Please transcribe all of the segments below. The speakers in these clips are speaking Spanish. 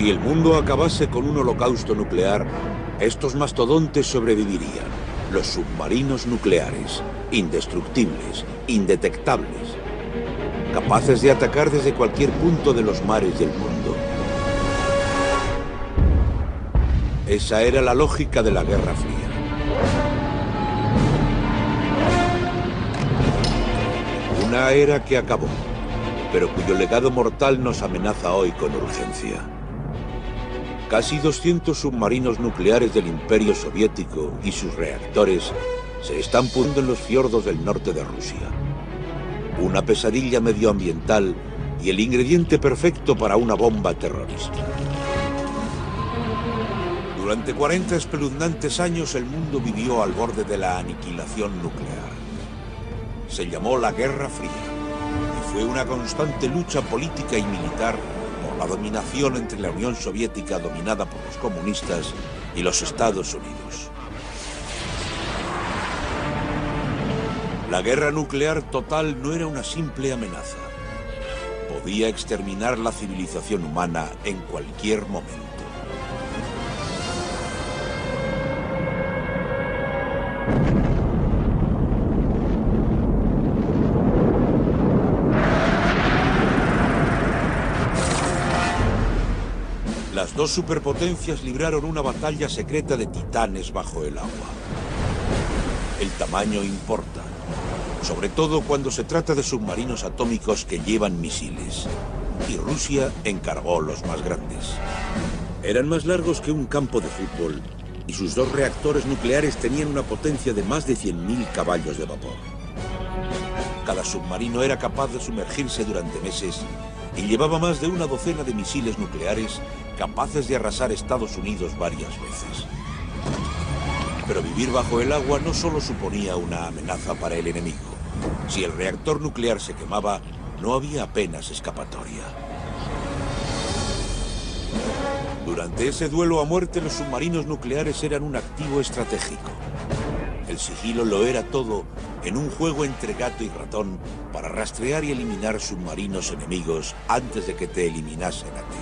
Si el mundo acabase con un holocausto nuclear, estos mastodontes sobrevivirían. Los submarinos nucleares, indestructibles, indetectables, capaces de atacar desde cualquier punto de los mares del mundo. Esa era la lógica de la Guerra Fría. Una era que acabó, pero cuyo legado mortal nos amenaza hoy con urgencia. Casi 200 submarinos nucleares del Imperio Soviético y sus reactores se están pudriendo en los fiordos del norte de Rusia. Una pesadilla medioambiental y el ingrediente perfecto para una bomba terrorista. Durante 40 espeluznantes años el mundo vivió al borde de la aniquilación nuclear. Se llamó la Guerra Fría y fue una constante lucha política y militar por la dominación entre la Unión Soviética, dominada por los comunistas, y los Estados Unidos. La guerra nuclear total no era una simple amenaza. Podía exterminar la civilización humana en cualquier momento. Las dos superpotencias libraron una batalla secreta de titanes bajo el agua. El tamaño importa, sobre todo cuando se trata de submarinos atómicos que llevan misiles. Y Rusia encargó los más grandes. Eran más largos que un campo de fútbol y sus dos reactores nucleares tenían una potencia de más de 100.000 caballos de vapor. Cada submarino era capaz de sumergirse durante meses y llevaba más de una docena de misiles nucleares capaces de arrasar Estados Unidos varias veces. Pero vivir bajo el agua no solo suponía una amenaza para el enemigo. Si el reactor nuclear se quemaba, no había apenas escapatoria. Durante ese duelo a muerte, los submarinos nucleares eran un activo estratégico. El sigilo lo era todo en un juego entre gato y ratón para rastrear y eliminar submarinos enemigos antes de que te eliminasen a ti.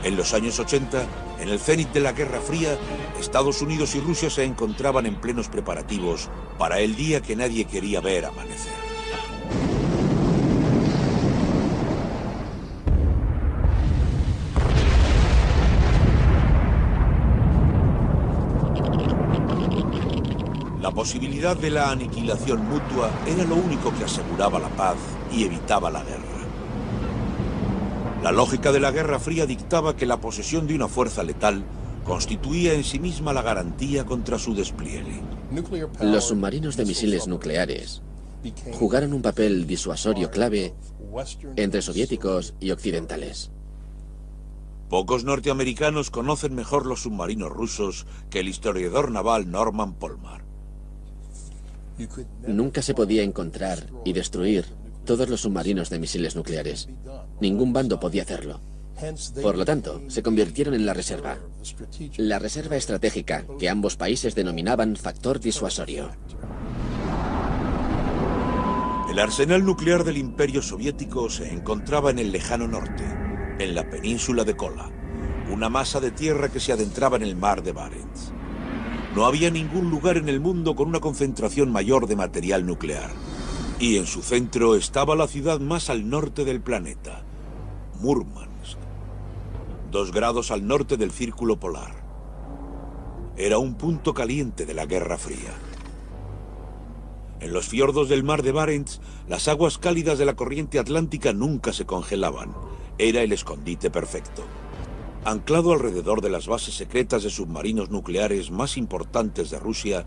En los años 80, en el cénit de la Guerra Fría, Estados Unidos y Rusia se encontraban en plenos preparativos para el día que nadie quería ver amanecer. La posibilidad de la aniquilación mutua era lo único que aseguraba la paz y evitaba la guerra. La lógica de la Guerra Fría dictaba que la posesión de una fuerza letal constituía en sí misma la garantía contra su despliegue. Los submarinos de misiles nucleares jugaron un papel disuasorio clave entre soviéticos y occidentales. Pocos norteamericanos conocen mejor los submarinos rusos que el historiador naval Norman Polmar. Nunca se podía encontrar y destruir todos los submarinos de misiles nucleares. Ningún bando podía hacerlo. Por lo tanto, se convirtieron en la reserva estratégica que ambos países denominaban factor disuasorio. El arsenal nuclear del Imperio Soviético se encontraba en el lejano norte, en la península de Kola, una masa de tierra que se adentraba en el mar de Barents. No había ningún lugar en el mundo con una concentración mayor de material nuclear. Y en su centro estaba la ciudad más al norte del planeta, Murmansk, 2 grados al norte del círculo polar. Era un punto caliente de la Guerra Fría. En los fiordos del mar de Barents, las aguas cálidas de la corriente atlántica nunca se congelaban. Era el escondite perfecto. Anclado alrededor de las bases secretas de submarinos nucleares más importantes de Rusia,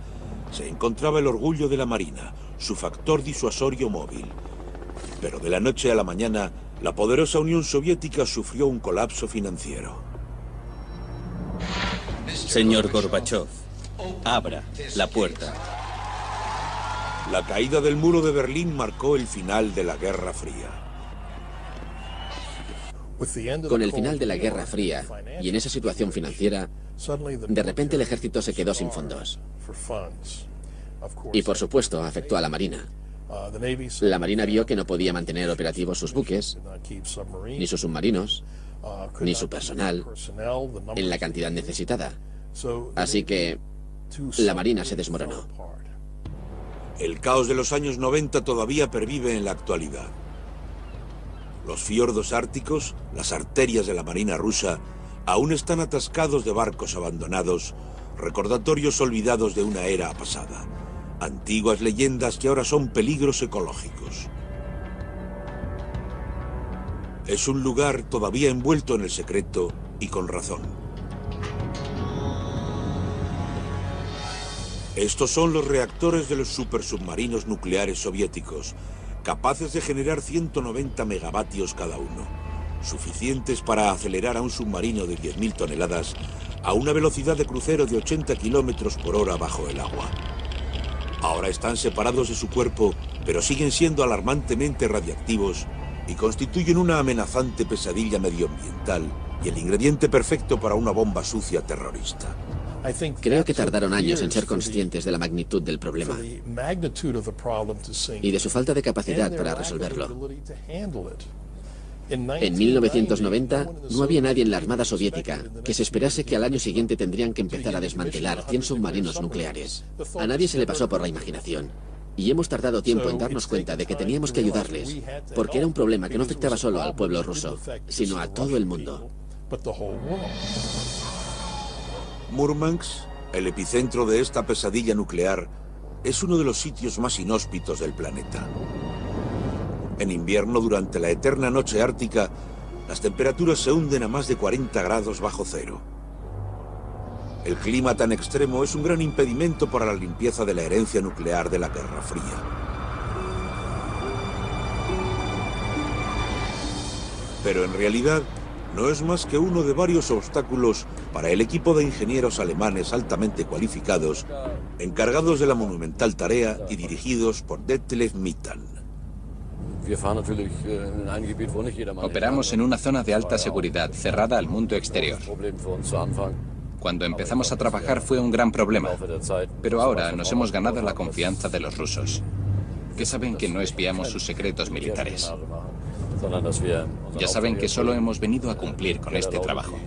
se encontraba el orgullo de la Marina, su factor disuasorio móvil. Pero de la noche a la mañana, la poderosa Unión Soviética sufrió un colapso financiero. Señor Gorbachov, abra la puerta. La caída del muro de Berlín marcó el final de la Guerra Fría. Con el final de la Guerra Fría y en esa situación financiera, de repente el ejército se quedó sin fondos. Y por supuesto afectó a la Marina. La Marina vio que no podía mantener operativos sus buques, ni sus submarinos, ni su personal en la cantidad necesitada. Así que la Marina se desmoronó. El caos de los años 90 todavía pervive en la actualidad. Los fiordos árticos, las arterias de la Marina rusa, aún están atascados de barcos abandonados, recordatorios olvidados de una era pasada, antiguas leyendas que ahora son peligros ecológicos. Es un lugar todavía envuelto en el secreto y con razón. Estos son los reactores de los supersubmarinos nucleares soviéticos, capaces de generar 190 megavatios cada uno, suficientes para acelerar a un submarino de 10.000 toneladas a una velocidad de crucero de 80 kilómetros por hora bajo el agua. Ahora están separados de su cuerpo, pero siguen siendo alarmantemente radiactivos y constituyen una amenazante pesadilla medioambiental y el ingrediente perfecto para una bomba sucia terrorista. Creo que tardaron años en ser conscientes de la magnitud del problema y de su falta de capacidad para resolverlo. En 1990 no había nadie en la Armada Soviética que se esperase que al año siguiente tendrían que empezar a desmantelar 100 submarinos nucleares. A nadie se le pasó por la imaginación. Y hemos tardado tiempo en darnos cuenta de que teníamos que ayudarles, porque era un problema que no afectaba solo al pueblo ruso, sino a todo el mundo. Murmansk, el epicentro de esta pesadilla nuclear, es uno de los sitios más inhóspitos del planeta. En invierno, durante la eterna noche ártica, las temperaturas se hunden a más de 40 grados bajo cero. El clima tan extremo es un gran impedimento para la limpieza de la herencia nuclear de la Guerra Fría. Pero en realidad, no es más que uno de varios obstáculos para el equipo de ingenieros alemanes altamente cualificados, encargados de la monumental tarea y dirigidos por Detlef Mittan. Operamos en una zona de alta seguridad, cerrada al mundo exterior. Cuando empezamos a trabajar fue un gran problema, pero ahora nos hemos ganado la confianza de los rusos, que saben que no espiamos sus secretos militares. Ya saben que solo hemos venido a cumplir con este trabajo.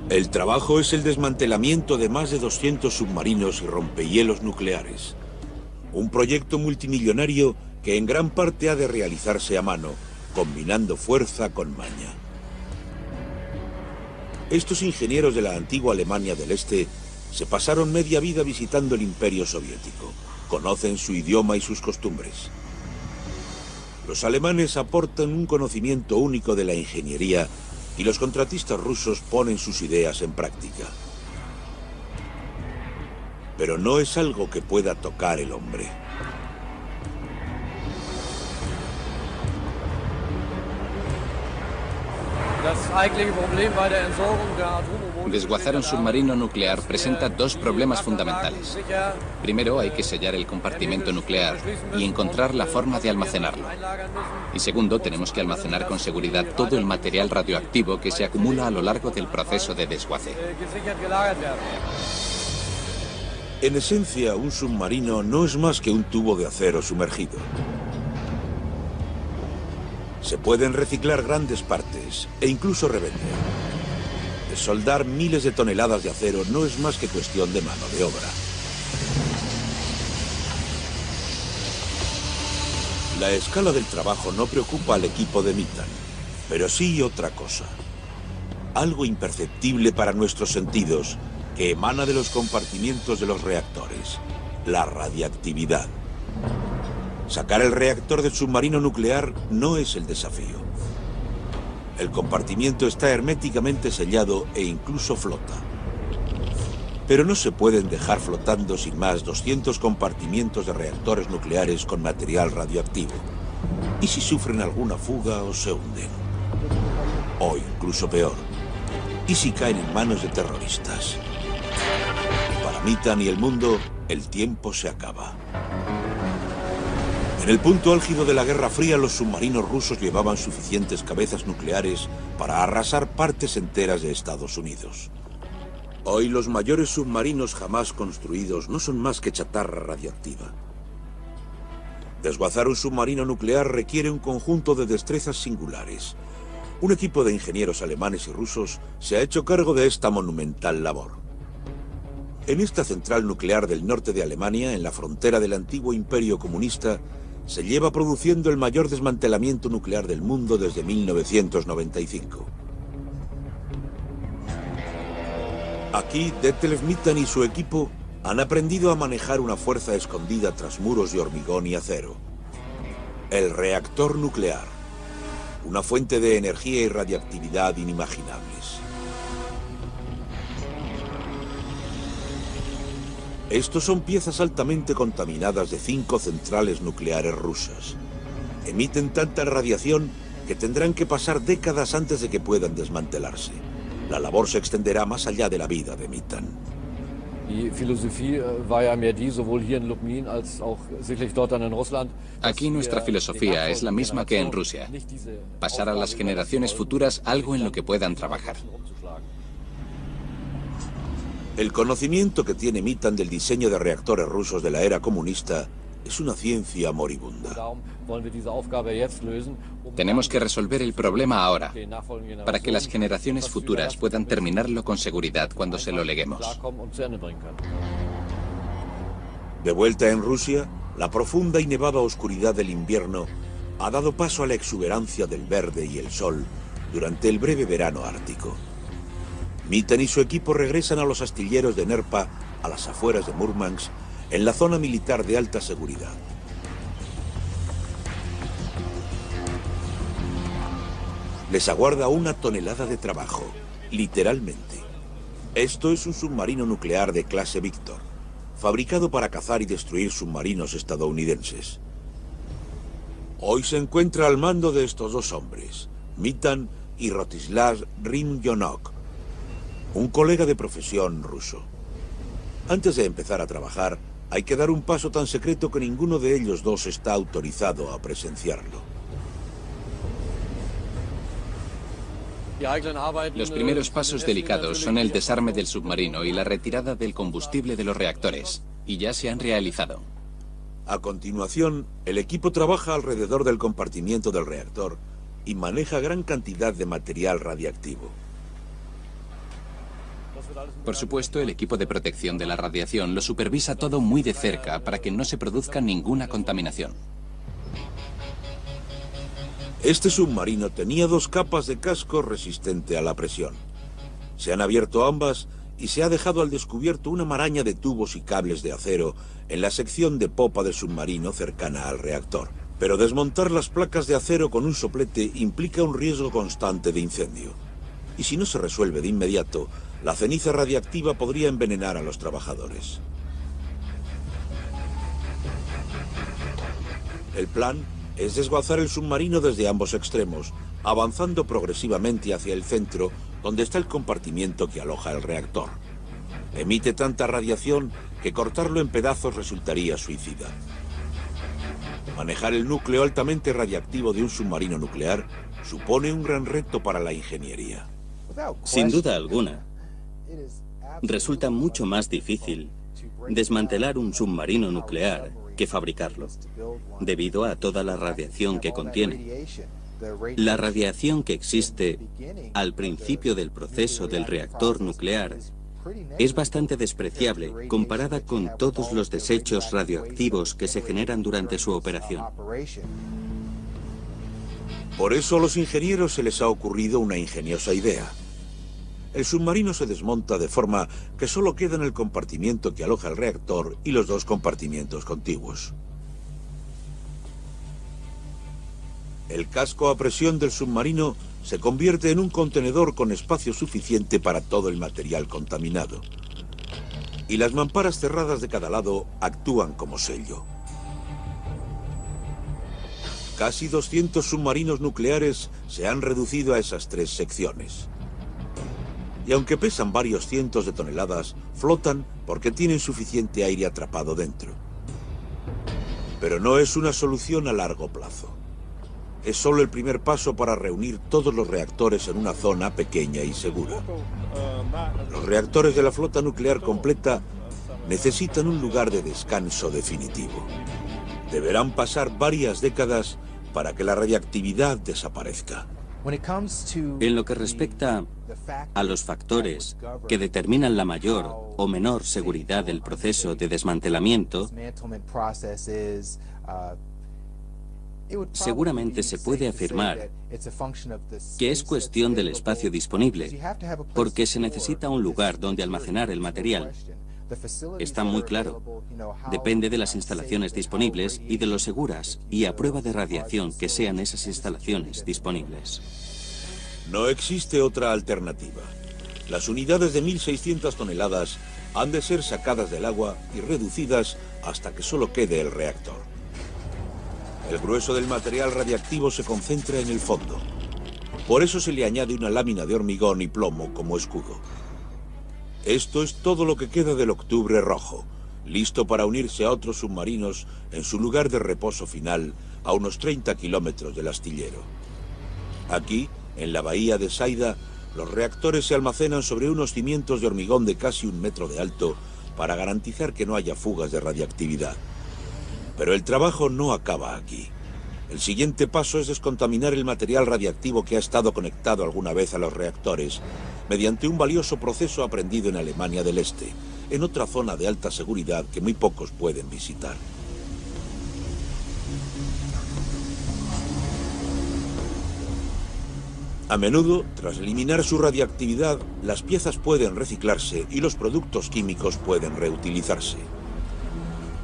El trabajo es el desmantelamiento de más de 200 submarinos y rompehielos nucleares. Un proyecto multimillonario que en gran parte ha de realizarse a mano, combinando fuerza con maña. Estos ingenieros de la antigua Alemania del Este se pasaron media vida visitando el Imperio Soviético. Conocen su idioma y sus costumbres. Los alemanes aportan un conocimiento único de la ingeniería y los contratistas rusos ponen sus ideas en práctica. Pero no es algo que pueda tocar el hombre. Desguazar un submarino nuclear presenta dos problemas fundamentales. Primero, hay que sellar el compartimento nuclear y encontrar la forma de almacenarlo. Y segundo, tenemos que almacenar con seguridad todo el material radioactivo que se acumula a lo largo del proceso de desguace. En esencia, un submarino no es más que un tubo de acero sumergido. Se pueden reciclar grandes partes e incluso revender. Soldar miles de toneladas de acero no es más que cuestión de mano de obra. La escala del trabajo no preocupa al equipo de Mittan, pero sí otra cosa. Algo imperceptible para nuestros sentidos que emana de los compartimientos de los reactores: la radiactividad. Sacar el reactor del submarino nuclear no es el desafío. El compartimiento está herméticamente sellado e incluso flota. Pero no se pueden dejar flotando sin más 200 compartimientos de reactores nucleares con material radioactivo. ¿Y si sufren alguna fuga o se hunden? O incluso peor, ¿y si caen en manos de terroristas? Para Mittan y el mundo, el tiempo se acaba. En el punto álgido de la Guerra Fría, los submarinos rusos llevaban suficientes cabezas nucleares para arrasar partes enteras de Estados Unidos. Hoy los mayores submarinos jamás construidos no son más que chatarra radioactiva. Desguazar un submarino nuclear requiere un conjunto de destrezas singulares. Un equipo de ingenieros alemanes y rusos se ha hecho cargo de esta monumental labor. En esta central nuclear del norte de Alemania, en la frontera del antiguo imperio comunista, se lleva produciendo el mayor desmantelamiento nuclear del mundo desde 1995. Aquí, Detlev Mittan y su equipo han aprendido a manejar una fuerza escondida tras muros de hormigón y acero. El reactor nuclear, una fuente de energía y radiactividad inimaginables. Estos son piezas altamente contaminadas de 5 centrales nucleares rusas. Emiten tanta radiación que tendrán que pasar décadas antes de que puedan desmantelarse. La labor se extenderá más allá de la vida de Mittan. Aquí nuestra filosofía es la misma que en Rusia. Pasar a las generaciones futuras algo en lo que puedan trabajar. El conocimiento que tiene Mittan del diseño de reactores rusos de la era comunista es una ciencia moribunda. Tenemos que resolver el problema ahora, para que las generaciones futuras puedan terminarlo con seguridad cuando se lo leguemos. De vuelta en Rusia, la profunda y nevada oscuridad del invierno ha dado paso a la exuberancia del verde y el sol durante el breve verano ártico. Mittan y su equipo regresan a los astilleros de Nerpa, a las afueras de Murmansk, en la zona militar de alta seguridad. Les aguarda una tonelada de trabajo, literalmente. Esto es un submarino nuclear de clase Victor, fabricado para cazar y destruir submarinos estadounidenses. Hoy se encuentra al mando de estos dos hombres, Mittan y Rostislav Rimyonok, un colega de profesión ruso. Antes de empezar a trabajar, hay que dar un paso tan secreto que ninguno de ellos dos está autorizado a presenciarlo. Los primeros pasos delicados son el desarme del submarino y la retirada del combustible de los reactores, y ya se han realizado. A continuación, el equipo trabaja alrededor del compartimiento del reactor y maneja gran cantidad de material radiactivo. Por supuesto, el equipo de protección de la radiación lo supervisa todo muy de cerca para que no se produzca ninguna contaminación. Este submarino tenía 2 capas de casco resistente a la presión. Se han abierto ambas y se ha dejado al descubierto una maraña de tubos y cables de acero en la sección de popa del submarino cercana al reactor. Pero desmontar las placas de acero con un soplete implica un riesgo constante de incendio. Y si no se resuelve de inmediato, la ceniza radiactiva podría envenenar a los trabajadores. El plan es desguazar el submarino desde ambos extremos, avanzando progresivamente hacia el centro, donde está el compartimiento que aloja el reactor. Emite tanta radiación que cortarlo en pedazos resultaría suicida. Manejar el núcleo altamente radiactivo de un submarino nuclear supone un gran reto para la ingeniería. Sin duda alguna, resulta mucho más difícil desmantelar un submarino nuclear que fabricarlo, debido a toda la radiación que contiene. La radiación que existe al principio del proceso del reactor nuclear es bastante despreciable comparada con todos los desechos radioactivos que se generan durante su operación. Por eso a los ingenieros se les ha ocurrido una ingeniosa idea. El submarino se desmonta de forma que solo quedan el compartimiento que aloja el reactor y los 2 compartimientos contiguos. El casco a presión del submarino se convierte en un contenedor con espacio suficiente para todo el material contaminado. Y las mamparas cerradas de cada lado actúan como sello. Casi 200 submarinos nucleares se han reducido a esas 3 secciones. Y aunque pesan varios cientos de toneladas, flotan porque tienen suficiente aire atrapado dentro. Pero no es una solución a largo plazo. Es solo el primer paso para reunir todos los reactores en una zona pequeña y segura. Los reactores de la flota nuclear completa necesitan un lugar de descanso definitivo. Deberán pasar varias décadas para que la radiactividad desaparezca. En lo que respecta a los factores que determinan la mayor o menor seguridad del proceso de desmantelamiento, seguramente se puede afirmar que es cuestión del espacio disponible, porque se necesita un lugar donde almacenar el material. Está muy claro. Depende de las instalaciones disponibles y de lo seguras y a prueba de radiación que sean esas instalaciones disponibles. No existe otra alternativa. Las unidades de 1.600 toneladas han de ser sacadas del agua y reducidas hasta que solo quede el reactor. El grueso del material radiactivo se concentra en el fondo. Por eso se le añade una lámina de hormigón y plomo como escudo. Esto es todo lo que queda del Octubre Rojo, listo para unirse a otros submarinos en su lugar de reposo final a unos 30 kilómetros del astillero. Aquí, en la bahía de Saida, los reactores se almacenan sobre unos cimientos de hormigón de casi 1 metro de alto para garantizar que no haya fugas de radiactividad. Pero el trabajo no acaba aquí. El siguiente paso es descontaminar el material radiactivo que ha estado conectado alguna vez a los reactores mediante un valioso proceso aprendido en Alemania del Este, en otra zona de alta seguridad que muy pocos pueden visitar. A menudo, tras eliminar su radiactividad, las piezas pueden reciclarse y los productos químicos pueden reutilizarse.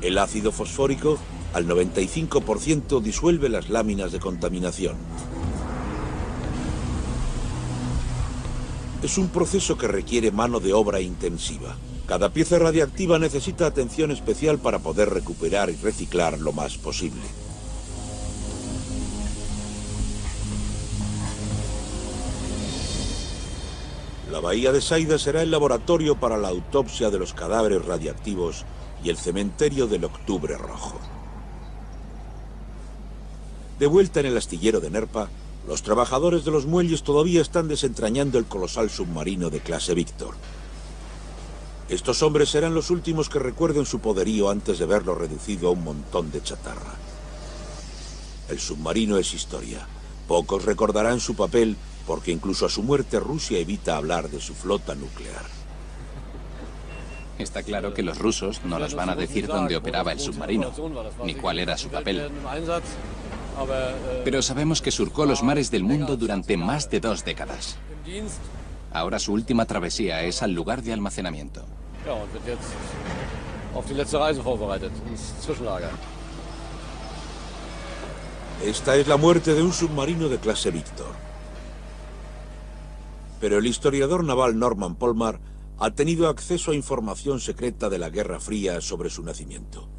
El ácido fosfórico, al 95%, disuelve las láminas de contaminación. Es un proceso que requiere mano de obra intensiva. Cada pieza radiactiva necesita atención especial para poder recuperar y reciclar lo más posible. La bahía de Saida será el laboratorio para la autopsia de los cadáveres radiactivos y el cementerio del Octubre Rojo. De vuelta en el astillero de Nerpa, los trabajadores de los muelles todavía están desentrañando el colosal submarino de clase Víctor. Estos hombres serán los últimos que recuerden su poderío antes de verlo reducido a un montón de chatarra. El submarino es historia. Pocos recordarán su papel porque incluso a su muerte Rusia evita hablar de su flota nuclear. Está claro que los rusos no nos van a decir dónde operaba el submarino, ni cuál era su papel. Pero sabemos que surcó los mares del mundo durante más de 2 décadas. Ahora su última travesía es al lugar de almacenamiento. Esta es la muerte de un submarino de clase Víctor. Pero el historiador naval Norman Polmar ha tenido acceso a información secreta de la Guerra Fría sobre su nacimiento.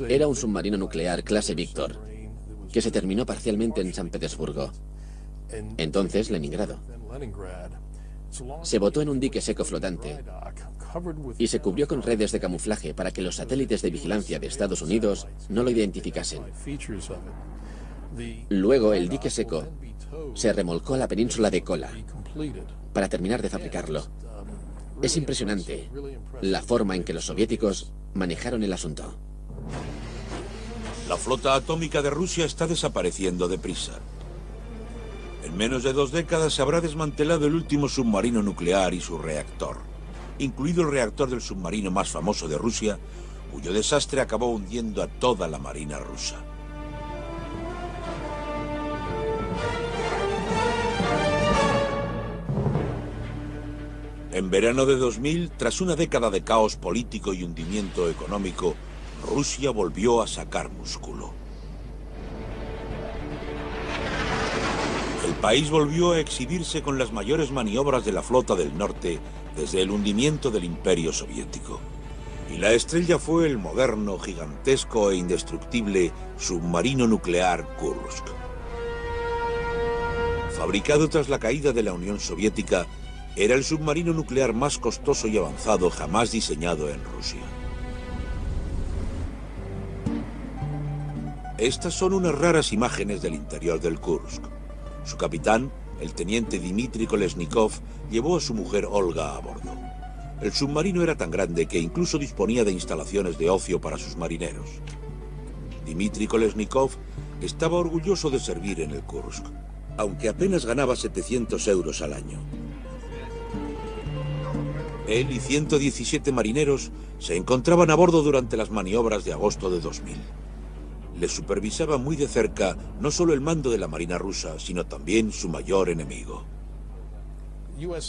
Era un submarino nuclear clase Víctor, que se terminó parcialmente en San Petersburgo, entonces Leningrado. Se botó en un dique seco flotante y se cubrió con redes de camuflaje para que los satélites de vigilancia de Estados Unidos no lo identificasen. Luego el dique seco se remolcó a la península de Kola para terminar de fabricarlo. Es impresionante la forma en que los soviéticos manejaron el asunto. La flota atómica de Rusia está desapareciendo deprisa. En menos de 2 décadas se habrá desmantelado el último submarino nuclear y su reactor, incluido el reactor del submarino más famoso de Rusia, cuyo desastre acabó hundiendo a toda la marina rusa. En verano de 2000, tras una década de caos político y hundimiento económico, Rusia volvió a sacar músculo. El país volvió a exhibirse con las mayores maniobras de la flota del norte desde el hundimiento del Imperio Soviético. Y la estrella fue el moderno, gigantesco e indestructible submarino nuclear Kursk. Fabricado tras la caída de la Unión Soviética, era el submarino nuclear más costoso y avanzado jamás diseñado en Rusia. Estas son unas raras imágenes del interior del Kursk. Su capitán, el teniente Dmitry Kolesnikov, llevó a su mujer Olga a bordo. El submarino era tan grande que incluso disponía de instalaciones de ocio para sus marineros. Dmitry Kolesnikov, estaba orgulloso de servir en el Kursk, aunque apenas ganaba 700 euros al año. Él y 117 marineros se encontraban a bordo durante las maniobras de agosto de 2000. Les supervisaba muy de cerca no solo el mando de la Marina rusa, sino también su mayor enemigo.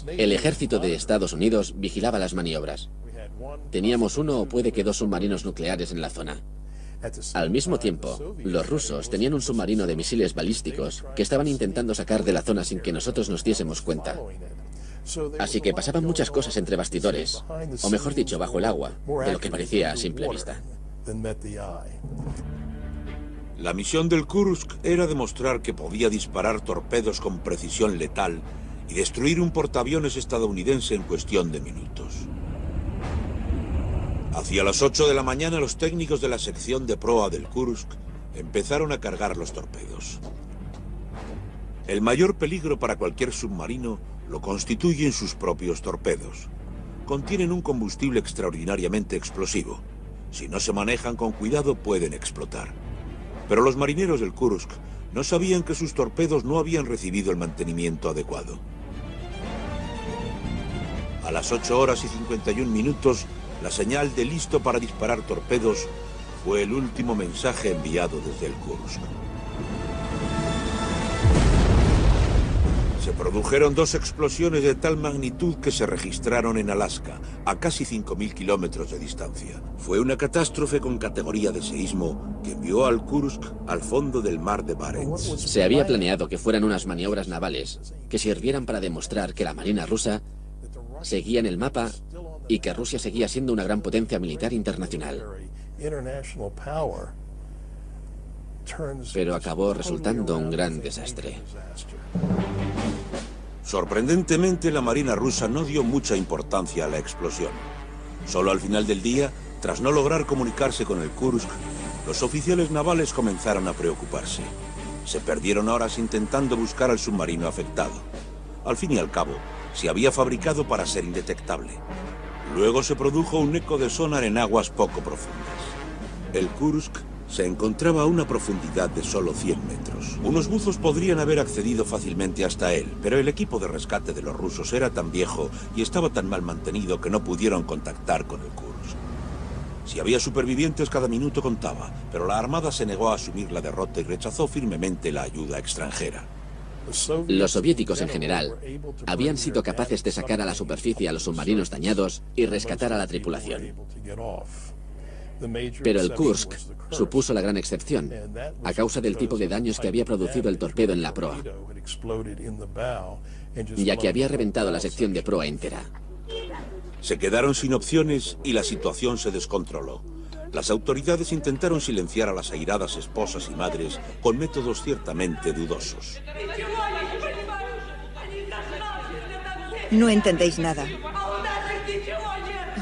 El ejército de Estados Unidos vigilaba las maniobras. Teníamos uno o puede que dos submarinos nucleares en la zona. Al mismo tiempo, los rusos tenían un submarino de misiles balísticos que estaban intentando sacar de la zona sin que nosotros nos diésemos cuenta. Así que pasaban muchas cosas entre bastidores, o mejor dicho, bajo el agua, de lo que parecía a simple vista. La misión del Kursk era demostrar que podía disparar torpedos con precisión letal y destruir un portaaviones estadounidense en cuestión de minutos. Hacia las 8 de la mañana, los técnicos de la sección de proa del Kursk empezaron a cargar los torpedos. El mayor peligro para cualquier submarino lo constituyen sus propios torpedos. Contienen un combustible extraordinariamente explosivo. Si no se manejan con cuidado, pueden explotar. Pero los marineros del Kursk no sabían que sus torpedos no habían recibido el mantenimiento adecuado. A las 8 horas y 51 minutos, la señal de listo para disparar torpedos fue el último mensaje enviado desde el Kursk. Se produjeron dos explosiones de tal magnitud que se registraron en Alaska, a casi 5.000 kilómetros de distancia. Fue una catástrofe con categoría de seísmo que envió al Kursk al fondo del mar de Barents. Se había planeado que fueran unas maniobras navales que sirvieran para demostrar que la Marina rusa seguía en el mapa y que Rusia seguía siendo una gran potencia militar internacional. Pero acabó resultando un gran desastre. Sorprendentemente, la Marina rusa no dio mucha importancia a la explosión. Solo al final del día, tras no lograr comunicarse con el Kursk, los oficiales navales comenzaron a preocuparse. Se perdieron horas intentando buscar al submarino afectado. Al fin y al cabo, se había fabricado para ser indetectable. Luego se produjo un eco de sonar en aguas poco profundas. El Kursk se encontraba a una profundidad de solo 100 metros. Unos buzos podrían haber accedido fácilmente hasta él, pero el equipo de rescate de los rusos era tan viejo y estaba tan mal mantenido que no pudieron contactar con el Kursk. Si había supervivientes, cada minuto contaba, pero la Armada se negó a asumir la derrota y rechazó firmemente la ayuda extranjera. Los soviéticos en general habían sido capaces de sacar a la superficie a los submarinos dañados y rescatar a la tripulación. Pero el Kursk supuso la gran excepción, a causa del tipo de daños que había producido el torpedo en la proa, ya que había reventado la sección de proa entera. Se quedaron sin opciones y la situación se descontroló. Las autoridades intentaron silenciar a las airadas esposas y madres con métodos ciertamente dudosos. No entendéis nada.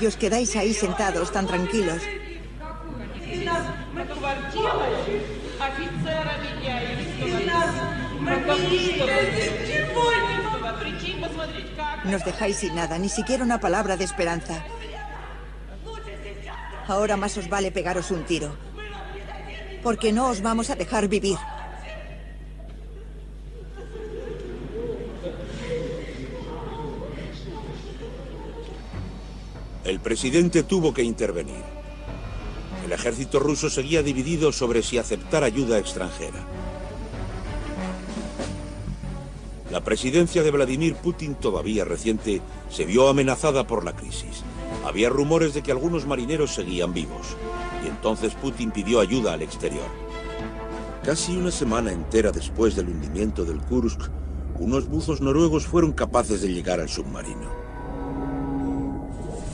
Y os quedáis ahí sentados tan tranquilos. Nos dejáis sin nada, ni siquiera una palabra de esperanza. Ahora más os vale pegaros un tiro, porque no os vamos a dejar vivir. El presidente tuvo que intervenir. El ejército ruso seguía dividido sobre si aceptar ayuda extranjera. La presidencia de Vladimir Putin, todavía reciente, se vio amenazada por la crisis. Había rumores de que algunos marineros seguían vivos, y entonces Putin pidió ayuda al exterior. Casi una semana entera después del hundimiento del Kursk, unos buzos noruegos fueron capaces de llegar al submarino.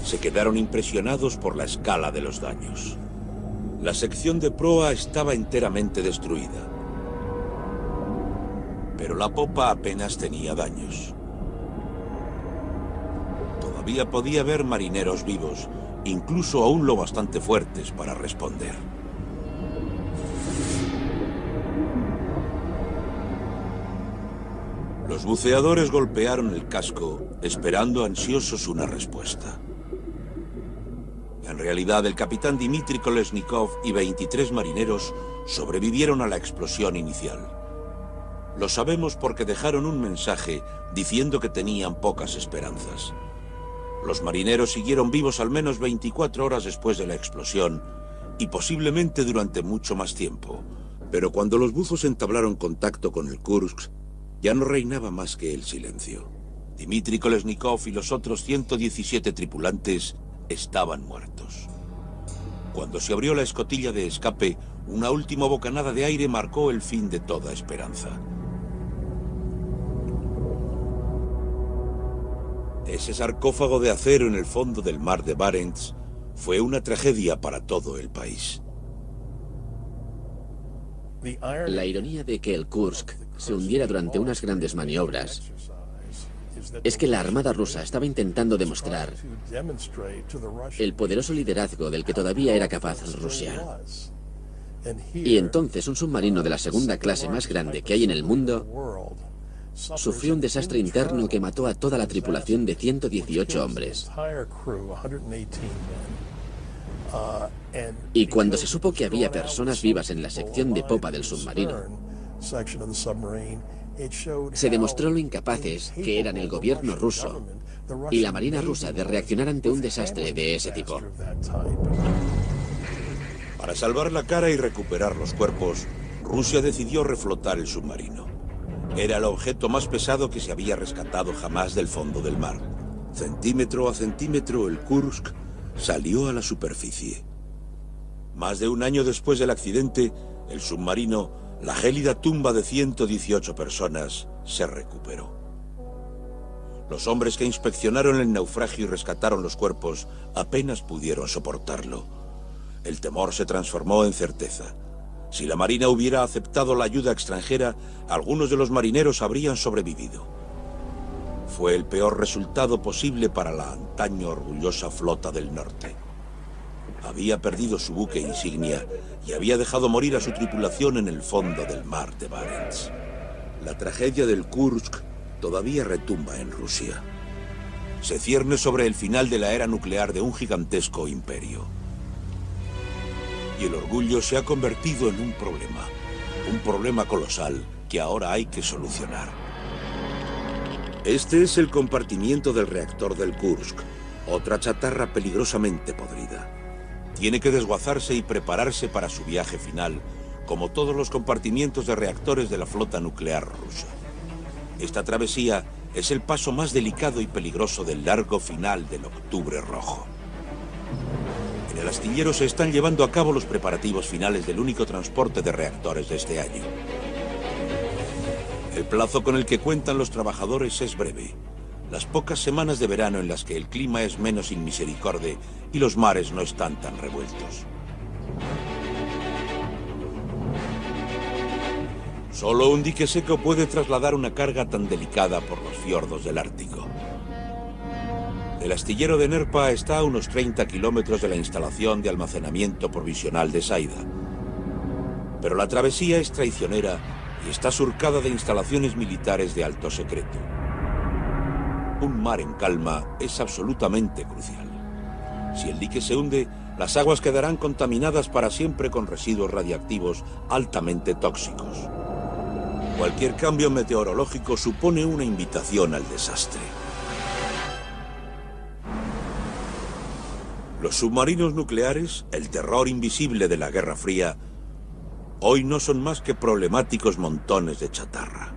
Se quedaron impresionados por la escala de los daños. La sección de proa estaba enteramente destruida, pero la popa apenas tenía daños. Todavía podía haber marineros vivos, incluso aún lo bastante fuertes para responder. Los buceadores golpearon el casco, esperando ansiosos una respuesta. En En realidad, el capitán Dmitry Kolesnikov y 23 marineros sobrevivieron a la explosión inicial. Lo sabemos porque dejaron un mensaje diciendo que tenían pocas esperanzas. Los marineros siguieron vivos al menos 24 horas después de la explosión y posiblemente durante mucho más tiempo. Pero cuando los buzos entablaron contacto con el Kursk, ya no reinaba más que el silencio. Dmitry Kolesnikov y los otros 117 tripulantes estaban muertos. Cuando se abrió la escotilla de escape, una última bocanada de aire marcó el fin de toda esperanza. Ese sarcófago de acero en el fondo del mar de Barents fue una tragedia para todo el país. La ironía de que el Kursk se hundiera durante unas grandes maniobras es que la Armada rusa estaba intentando demostrar el poderoso liderazgo del que todavía era capaz Rusia. Y entonces un submarino de la segunda clase más grande que hay en el mundo sufrió un desastre interno que mató a toda la tripulación de 118 hombres. Y cuando se supo que había personas vivas en la sección de popa del submarino, se demostró lo incapaces que eran el gobierno ruso y la marina rusa de reaccionar ante un desastre de ese tipo. Para salvar la cara y recuperar los cuerpos, Rusia decidió reflotar el submarino. Era el objeto más pesado que se había rescatado jamás del fondo del mar. Centímetro a centímetro, el Kursk salió a la superficie. Más de un año después del accidente, el submarino, la gélida tumba de 118 personas, se recuperó. Los hombres que inspeccionaron el naufragio y rescataron los cuerpos apenas pudieron soportarlo. El temor se transformó en certeza. Si la Marina hubiera aceptado la ayuda extranjera, algunos de los marineros habrían sobrevivido. Fue el peor resultado posible para la antaño orgullosa flota del norte. Había perdido su buque insignia y había dejado morir a su tripulación en el fondo del mar de Barents. La tragedia del Kursk todavía retumba en Rusia. Se cierne sobre el final de la era nuclear de un gigantesco imperio. Y el orgullo se ha convertido en un problema colosal que ahora hay que solucionar. Este es el compartimiento del reactor del Kursk, otra chatarra peligrosamente podrida. Tiene que desguazarse y prepararse para su viaje final, como todos los compartimientos de reactores de la flota nuclear rusa. Esta travesía es el paso más delicado y peligroso del largo final del Octubre Rojo. En el astillero se están llevando a cabo los preparativos finales del único transporte de reactores de este año. El plazo con el que cuentan los trabajadores es breve. Las pocas semanas de verano en las que el clima es menos inmisericorde y los mares no están tan revueltos. Solo un dique seco puede trasladar una carga tan delicada por los fiordos del Ártico. El astillero de Nerpa está a unos 30 kilómetros de la instalación de almacenamiento provisional de Saida. Pero la travesía es traicionera y está surcada de instalaciones militares de alto secreto. Un mar en calma es absolutamente crucial. Si el dique se hunde, las aguas quedarán contaminadas para siempre con residuos radiactivos altamente tóxicos. Cualquier cambio meteorológico supone una invitación al desastre. Los submarinos nucleares, el terror invisible de la Guerra Fría, hoy no son más que problemáticos montones de chatarra.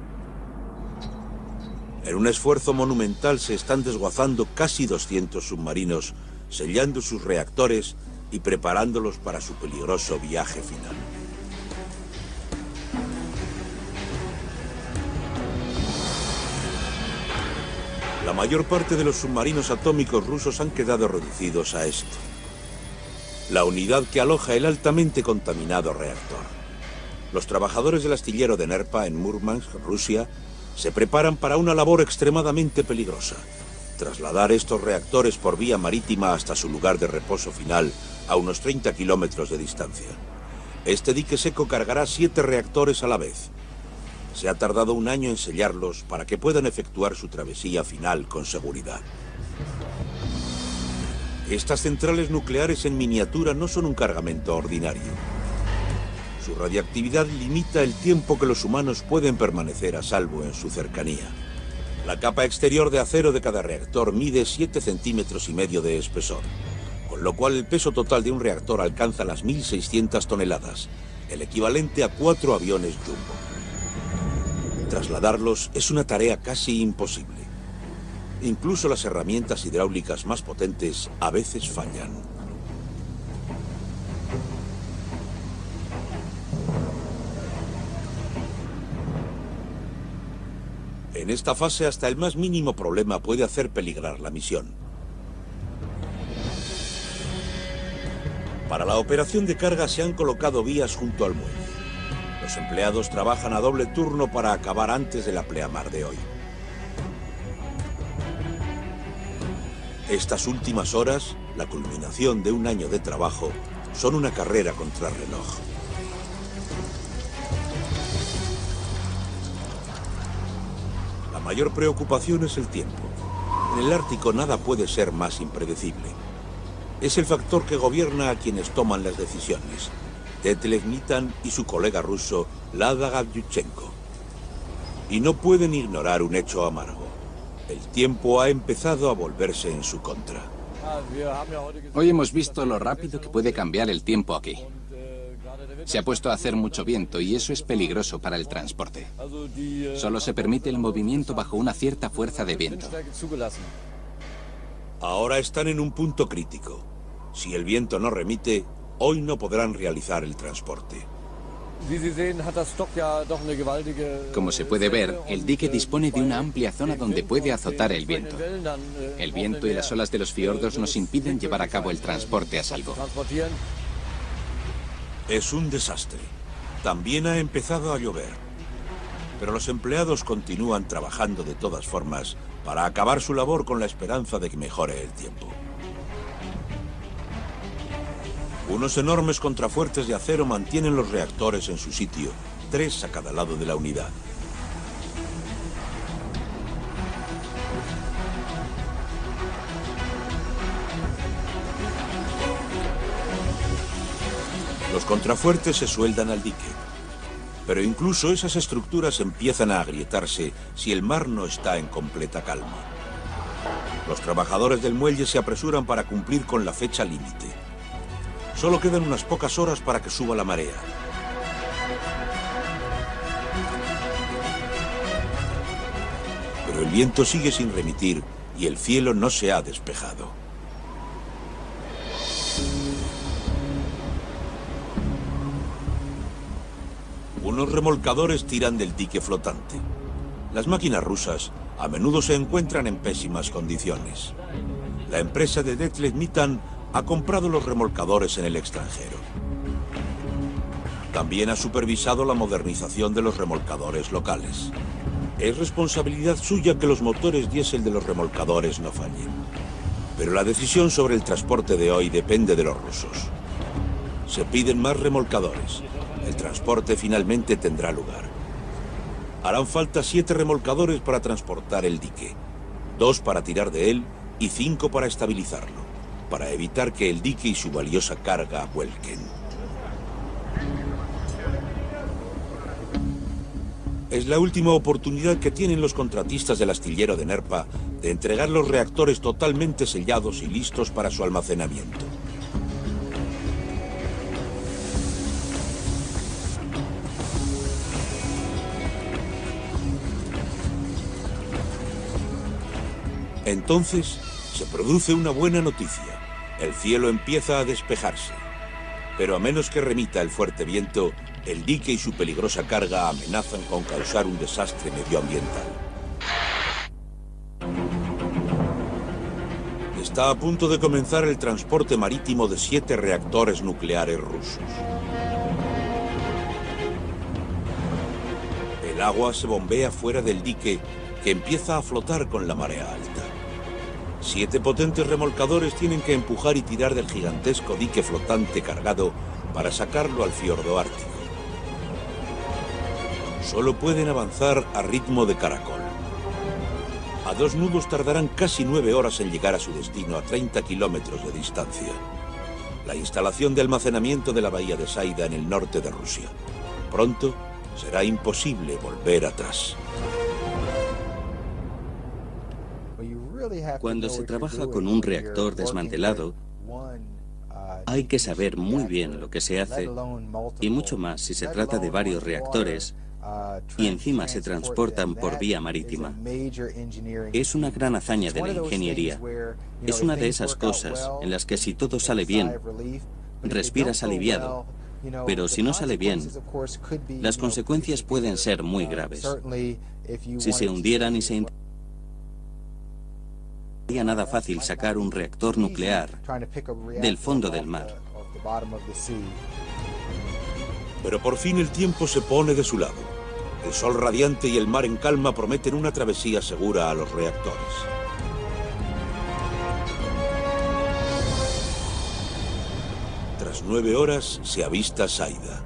En un esfuerzo monumental se están desguazando casi 200 submarinos, sellando sus reactores y preparándolos para su peligroso viaje final. La mayor parte de los submarinos atómicos rusos han quedado reducidos a esto: la unidad que aloja el altamente contaminado reactor. Los trabajadores del astillero de Nerpa en Murmansk, Rusia, se preparan para una labor extremadamente peligrosa: trasladar estos reactores por vía marítima hasta su lugar de reposo final, a unos 30 kilómetros de distancia. Este dique seco cargará 7 reactores a la vez. Se ha tardado un año en sellarlos para que puedan efectuar su travesía final con seguridad. Estas centrales nucleares en miniatura no son un cargamento ordinario. Su radiactividad limita el tiempo que los humanos pueden permanecer a salvo en su cercanía. La capa exterior de acero de cada reactor mide 7,5 centímetros de espesor, con lo cual el peso total de un reactor alcanza las 1.600 toneladas, el equivalente a 4 aviones Jumbo. Trasladarlos es una tarea casi imposible. Incluso las herramientas hidráulicas más potentes a veces fallan. En esta fase, hasta el más mínimo problema puede hacer peligrar la misión. Para la operación de carga se han colocado vías junto al muelle. Los empleados trabajan a doble turno para acabar antes de la pleamar de hoy. Estas últimas horas, la culminación de un año de trabajo, son una carrera contra reloj. La mayor preocupación es el tiempo. En el Ártico nada puede ser más impredecible. Es el factor que gobierna a quienes toman las decisiones. Detlef Nitan y su colega ruso, Lada Gavlyuchenko. Y no pueden ignorar un hecho amargo. El tiempo ha empezado a volverse en su contra. Hoy hemos visto lo rápido que puede cambiar el tiempo aquí. Se ha puesto a hacer mucho viento y eso es peligroso para el transporte. Solo se permite el movimiento bajo una cierta fuerza de viento. Ahora están en un punto crítico. Si el viento no remite, hoy no podrán realizar el transporte. Como se puede ver, el dique dispone de una amplia zona donde puede azotar el viento. El viento y las olas de los fiordos nos impiden llevar a cabo el transporte a salvo. Es un desastre. También ha empezado a llover. Pero los empleados continúan trabajando de todas formas para acabar su labor con la esperanza de que mejore el tiempo. Unos enormes contrafuertes de acero mantienen los reactores en su sitio, 3 a cada lado de la unidad. Los contrafuertes se sueldan al dique, pero incluso esas estructuras empiezan a agrietarse si el mar no está en completa calma. Los trabajadores del muelle se apresuran para cumplir con la fecha límite. Solo quedan unas pocas horas para que suba la marea. Pero el viento sigue sin remitir y el cielo no se ha despejado. Unos remolcadores tiran del dique flotante. Las máquinas rusas a menudo se encuentran en pésimas condiciones. La empresa de Detlef Nitan ha comprado los remolcadores en el extranjero. También ha supervisado la modernización de los remolcadores locales. Es responsabilidad suya que los motores diésel de los remolcadores no fallen. Pero la decisión sobre el transporte de hoy depende de los rusos. Se piden más remolcadores. El transporte finalmente tendrá lugar. Harán falta 7 remolcadores para transportar el dique, 2 para tirar de él y 5 para estabilizarlo, para evitar que el dique y su valiosa carga vuelquen. Es la última oportunidad que tienen los contratistas del astillero de Nerpa de entregar los reactores totalmente sellados y listos para su almacenamiento. Entonces, se produce una buena noticia. El cielo empieza a despejarse. Pero a menos que remita el fuerte viento, el dique y su peligrosa carga amenazan con causar un desastre medioambiental. Está a punto de comenzar el transporte marítimo de 7 reactores nucleares rusos. El agua se bombea fuera del dique, que empieza a flotar con la marea alta. 7 potentes remolcadores tienen que empujar y tirar del gigantesco dique flotante cargado para sacarlo al fiordo ártico. Solo pueden avanzar a ritmo de caracol. A 2 nudos tardarán casi 9 horas en llegar a su destino a 30 kilómetros de distancia. La instalación de almacenamiento de la bahía de Saida en el norte de Rusia. Pronto será imposible volver atrás. Cuando se trabaja con un reactor desmantelado, hay que saber muy bien lo que se hace, y mucho más si se trata de varios reactores y encima se transportan por vía marítima. Es una gran hazaña de la ingeniería. Es una de esas cosas en las que si todo sale bien, respiras aliviado, pero si no sale bien, las consecuencias pueden ser muy graves. Si se hundieran y se sería nada fácil sacar un reactor nuclear del fondo del mar. Pero por fin el tiempo se pone de su lado. El sol radiante y el mar en calma prometen una travesía segura a los reactores. Tras 9 horas se avista Saida.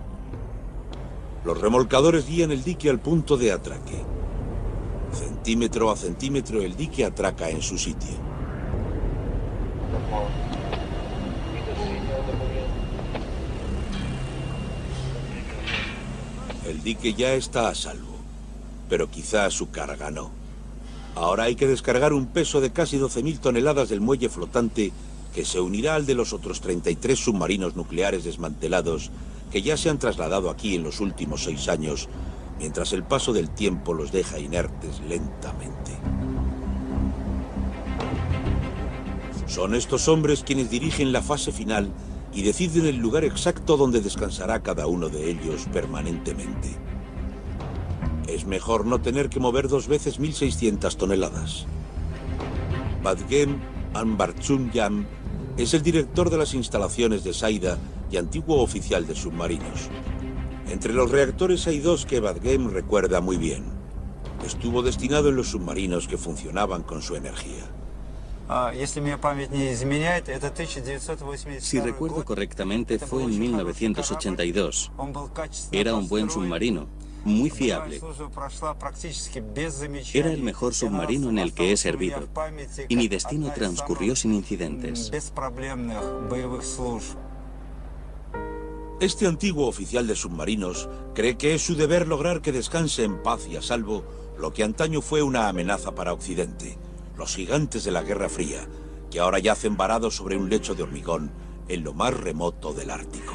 Los remolcadores guían el dique al punto de atraque. Centímetro a centímetro el dique atraca en su sitio. El dique ya está a salvo, pero quizá su carga no. Ahora hay que descargar un peso de casi 12.000 toneladas del muelle flotante que se unirá al de los otros 33 submarinos nucleares desmantelados que ya se han trasladado aquí en los últimos 6 años, mientras el paso del tiempo los deja inertes lentamente. Son estos hombres quienes dirigen la fase final y deciden el lugar exacto donde descansará cada uno de ellos permanentemente. Es mejor no tener que mover 2 veces 1.600 toneladas. Vadgem Ambarchunyan es el director de las instalaciones de Saida y antiguo oficial de submarinos. Entre los reactores hay 2 que Vadgem recuerda muy bien. Estuvo destinado en los submarinos que funcionaban con su energía. Si recuerdo correctamente, fue en 1982. Era un buen submarino, muy fiable. Era el mejor submarino en el que he servido, y mi destino transcurrió sin incidentes. Este antiguo oficial de submarinos cree que es su deber lograr que descanse en paz y a salvo lo que antaño fue una amenaza para Occidente. Los gigantes de la Guerra Fría, que ahora yacen varados sobre un lecho de hormigón en lo más remoto del Ártico.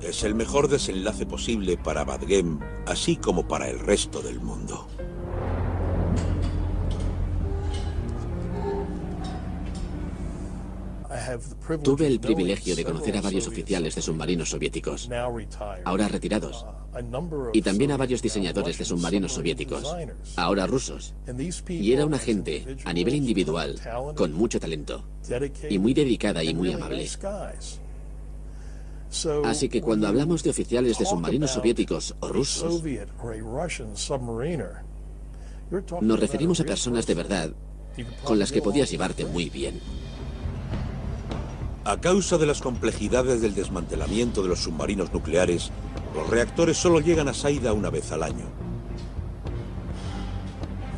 Es el mejor desenlace posible para Vadgem, así como para el resto del mundo. Tuve el privilegio de conocer a varios oficiales de submarinos soviéticos, ahora retirados, y también a varios diseñadores de submarinos soviéticos, ahora rusos. Y era una gente, a nivel individual, con mucho talento, y muy dedicada y muy amable. Así que cuando hablamos de oficiales de submarinos soviéticos o rusos, nos referimos a personas de verdad con las que podías llevarte muy bien. A causa de las complejidades del desmantelamiento de los submarinos nucleares, los reactores solo llegan a Saida una vez al año.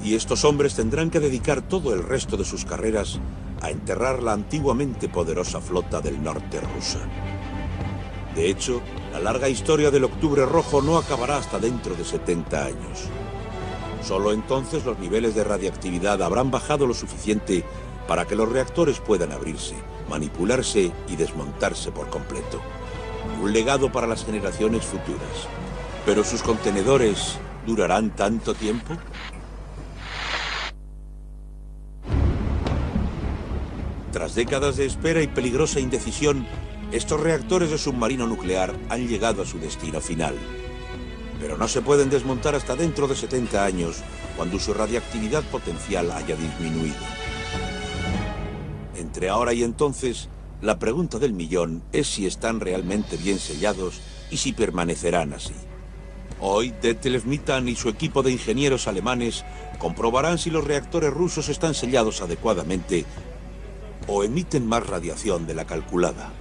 Y estos hombres tendrán que dedicar todo el resto de sus carreras a enterrar la antiguamente poderosa flota del norte rusa. De hecho, la larga historia del Octubre Rojo no acabará hasta dentro de 70 años. Solo entonces los niveles de radiactividad habrán bajado lo suficiente para que los reactores puedan abrirse, manipularse y desmontarse por completo. Un legado para las generaciones futuras. ¿Pero sus contenedores durarán tanto tiempo? Tras décadas de espera y peligrosa indecisión, estos reactores de submarino nuclear han llegado a su destino final. Pero no se pueden desmontar hasta dentro de 70 años, cuando su radiactividad potencial haya disminuido. Entre ahora y entonces, la pregunta del millón es si están realmente bien sellados y si permanecerán así. Hoy, Detlev Mitan y su equipo de ingenieros alemanes comprobarán si los reactores rusos están sellados adecuadamente o emiten más radiación de la calculada.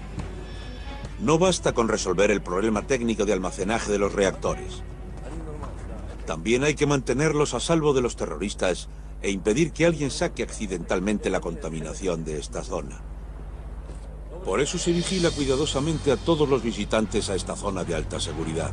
No basta con resolver el problema técnico de almacenaje de los reactores. También hay que mantenerlos a salvo de los terroristas e impedir que alguien saque accidentalmente la contaminación de esta zona. Por eso se vigila cuidadosamente a todos los visitantes a esta zona de alta seguridad.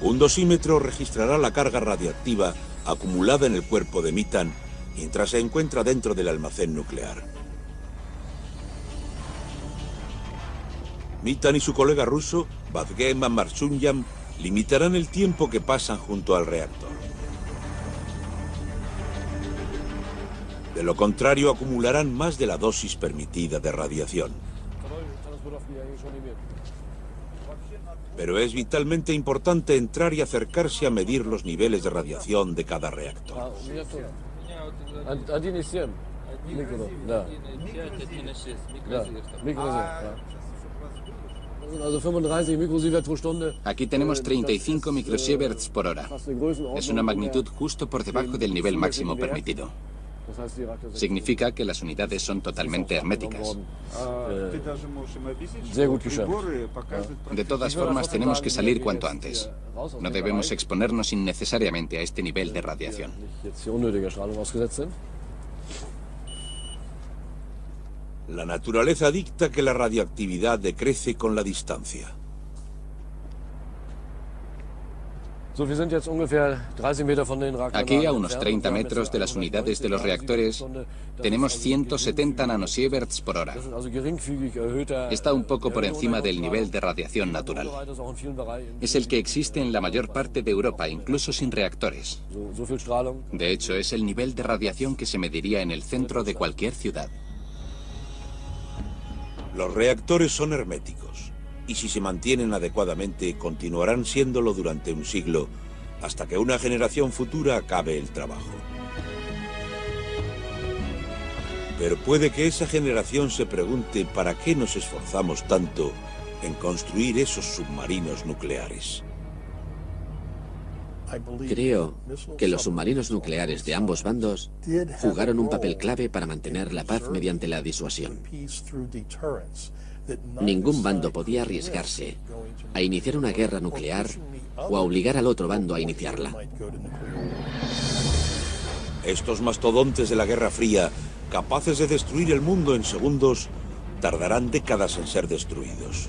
Un dosímetro registrará la carga radiactiva acumulada en el cuerpo de Mitan mientras se encuentra dentro del almacén nuclear. Mitan y su colega ruso, Vazgen Marsunyam, limitarán el tiempo que pasan junto al reactor. De lo contrario, acumularán más de la dosis permitida de radiación. Pero es vitalmente importante entrar y acercarse a medir los niveles de radiación de cada reactor. Aquí tenemos 35 microsieverts por hora. Es una magnitud justo por debajo del nivel máximo permitido. Significa que las unidades son totalmente herméticas. De todas formas, tenemos que salir cuanto antes. No debemos exponernos innecesariamente a este nivel de radiación. La naturaleza dicta que la radioactividad decrece con la distancia. Aquí, a unos 30 metros de las unidades de los reactores, tenemos 170 nanosieverts por hora. Está un poco por encima del nivel de radiación natural. Es el que existe en la mayor parte de Europa, incluso sin reactores. De hecho, es el nivel de radiación que se mediría en el centro de cualquier ciudad. Los reactores son herméticos, y si se mantienen adecuadamente, continuarán siéndolo durante un siglo, hasta que una generación futura acabe el trabajo. Pero puede que esa generación se pregunte para qué nos esforzamos tanto en construir esos submarinos nucleares. Creo que los submarinos nucleares de ambos bandos jugaron un papel clave para mantener la paz mediante la disuasión. Ningún bando podía arriesgarse a iniciar una guerra nuclear o a obligar al otro bando a iniciarla. Estos mastodontes de la Guerra Fría, capaces de destruir el mundo en segundos, tardarán décadas en ser destruidos.